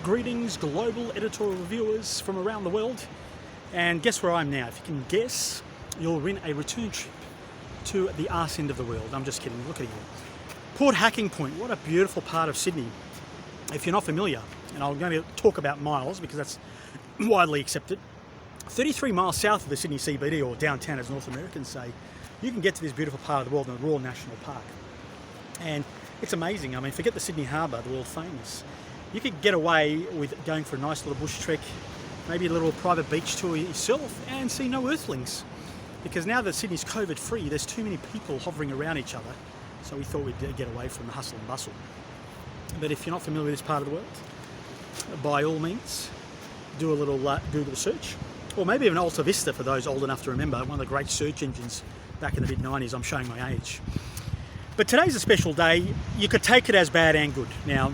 Greetings, global editorial reviewers from around the world. And guess where I am now? If you can guess, you'll win a return trip to the arse end of the world. I'm just kidding, look at it here. Port Hacking Point, what a beautiful part of Sydney. If you're not familiar, and I'm going to talk about miles because that's widely accepted, 33 miles south of the Sydney CBD, or downtown as North Americans say, you can get to this beautiful part of the world in the Royal National Park. And it's amazing. I mean, forget the Sydney Harbour, the world famous. You could get away with going for a nice little bush trek, maybe a little private beach tour yourself, and see no earthlings. Because now that Sydney's COVID free, there's too many people hovering around each other, so we thought we'd get away from the hustle and bustle. But if you're not familiar with this part of the world, by all means, do a little Google search, or maybe even Alta Vista for those old enough to remember, one of the great search engines back in the mid-90s. I'm showing my age. But today's a special day. You could take it as bad and good. Now,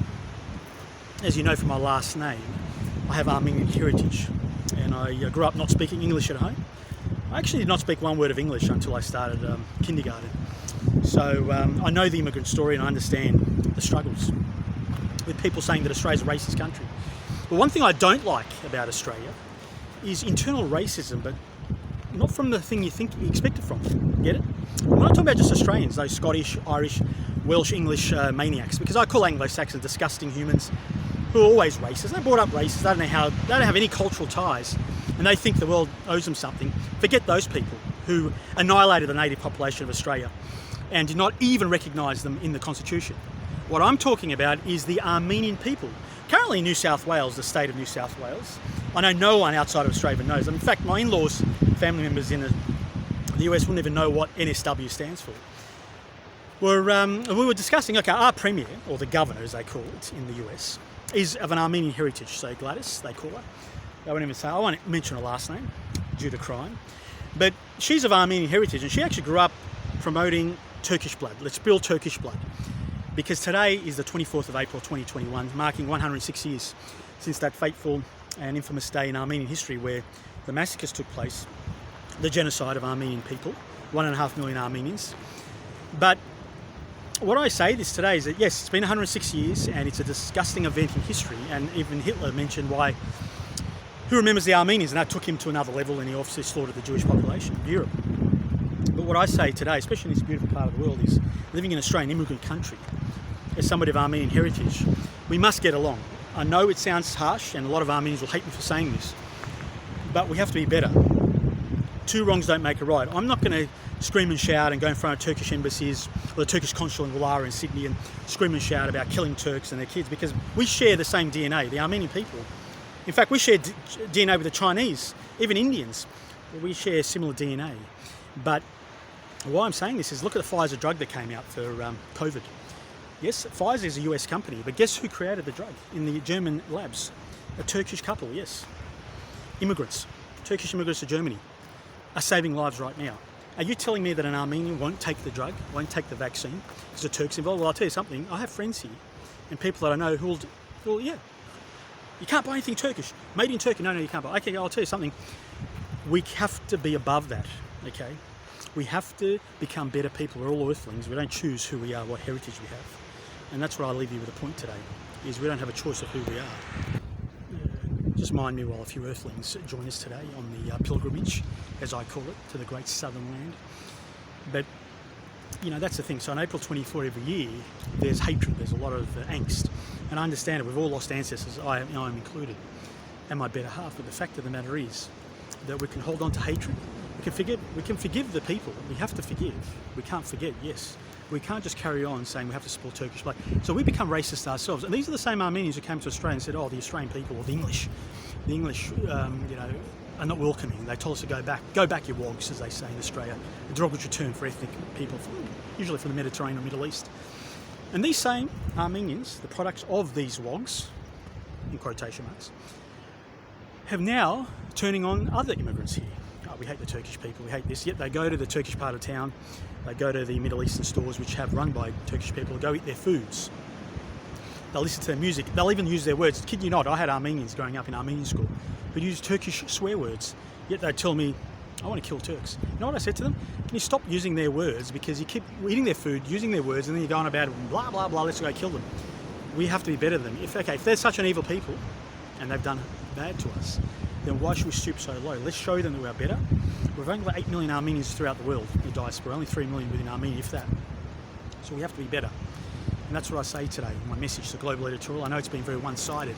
as you know from my last name, I have Armenian heritage, and I grew up not speaking English at home. I actually did not speak one word of English until I started kindergarten. So I know the immigrant story and I understand the struggles with people saying that Australia's a racist country. But one thing I don't like about Australia is internal racism, but not from the thing you expect it from. Get it? I'm not talking about just Australians, those Scottish, Irish, Welsh, English maniacs, because I call Anglo-Saxons disgusting humans who are always racist. They're brought up racist. They don't have any cultural ties, and they think the world owes them something. Forget those people who annihilated the native population of Australia and did not even recognise them in the Constitution. What I'm talking about is the Armenian people. Currently in New South Wales, the state of New South Wales, I know no one outside of Australia knows. In fact, my in-laws, family members in the US wouldn't even know what NSW stands for. We were discussing, okay, our premier, or the governor as they call it in the US, is of an Armenian heritage. So Gladys, they call her. I won't mention her last name due to crime. But she's of Armenian heritage, and she actually grew up promoting Turkish blood. Let's build Turkish blood. Because today is the 24th of April 2021, marking 106 years since that fateful and infamous day in Armenian history where the massacres took place, the genocide of Armenian people, 1.5 million Armenians. But what I say this today is that yes, it's been 106 years and it's a disgusting event in history, and even Hitler mentioned who remembers the Armenians, and that took him to another level, and he obviously slaughtered the Jewish population of Europe. But what I say today, especially in this beautiful part of the world, is living in an Australian immigrant country, as somebody of Armenian heritage, we must get along. I know it sounds harsh, and a lot of Armenians will hate me for saying this, but we have to be better. Two wrongs don't make a right. I'm not going to scream and shout and go in front of Turkish embassies or the Turkish consul in Woollahra in Sydney and scream and shout about killing Turks and their kids, because we share the same DNA, the Armenian people. In fact, we share DNA with the Chinese, even Indians. We share similar DNA. But why I'm saying this is look at the Pfizer drug that came out for COVID. Yes, Pfizer is a US company, but guess who created the drug in the German labs? A Turkish couple, yes. Immigrants, Turkish immigrants to Germany, are saving lives right now. Are you telling me that an Armenian won't take the drug, won't take the vaccine because the Turks involved? Well, I'll tell you something. I have friends here and people that I know who will, yeah, you can't buy anything Turkish. Made in Turkey. No, you can't buy. Okay, I'll tell you something. We have to be above that, okay? We have to become better people. We're all earthlings. We don't choose who we are, what heritage we have. And that's what I leave you with a point today, is we don't have a choice of who we are. Just mind me while a few earthlings join us today on the pilgrimage, as I call it, to the great southern land. But, you know, that's the thing. So on April 24 every year, there's hatred, there's a lot of angst. And I understand it. We've all lost ancestors, I am included, and my better half. But the fact of the matter is that we can hold on to hatred. We can forgive the people. We have to forgive. We can't forget, yes. We can't just carry on saying we have to support Turkish blood. So we become racist ourselves. And these are the same Armenians who came to Australia and said, oh, the Australian people, or the English, are not welcoming. They told us to go back your wogs, as they say in Australia, a derogatory term for ethnic people, usually from the Mediterranean or Middle East. And these same Armenians, the products of these wogs, in quotation marks, have now turning on other immigrants here. Oh, we hate the Turkish people, we hate this. Yet they go to the Turkish part of town, they go to the Middle Eastern stores which have run by Turkish people, go eat their foods. They'll listen to their music, they'll even use their words. Kid you not, I had Armenians growing up in Armenian school who used Turkish swear words, yet they'd tell me, I want to kill Turks. You know what I said to them? Can you stop using their words, because you keep eating their food, using their words, and then you go on about it, blah, blah, blah, let's go kill them. we have to be better than them. If they're such an evil people and they've done bad to us, then why should we stoop so low? Let's show them that we are better. We've only got 8 million Armenians throughout the world in the diaspora, only 3 million within Armenia, if that. So we have to be better. And that's what I say today in my message to Global Editorial. I know it's been very one-sided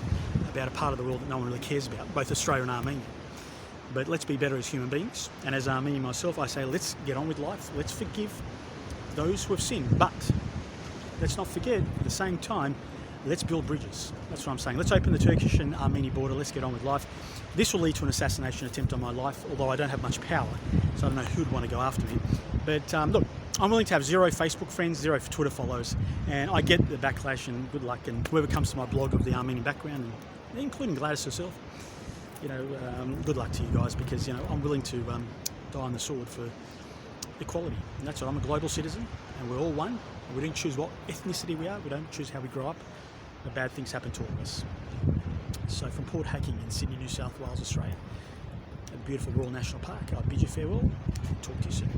about a part of the world that no one really cares about, both Australia and Armenia. But let's be better as human beings. And as Armenian myself, I say let's get on with life. Let's forgive those who have sinned. But let's not forget, at the same time, let's build bridges. That's what I'm saying. Let's open the Turkish and Armenian border. Let's get on with life. This will lead to an assassination attempt on my life, although I don't have much power, so I don't know who'd want to go after me. But look, I'm willing to have 0 Facebook friends, 0 Twitter follows, and I get the backlash and good luck. And whoever comes to my blog of the Armenian background, and including Gladys herself, good luck to you guys, because I'm willing to die on the sword for equality. And that's what I'm a global citizen, and we're all one. We don't choose what ethnicity we are. We don't choose how we grow up. But bad things happen to all of us. So from Port Hacking in Sydney, New South Wales, Australia, at the beautiful Royal National Park, I bid you farewell. Talk to you soon.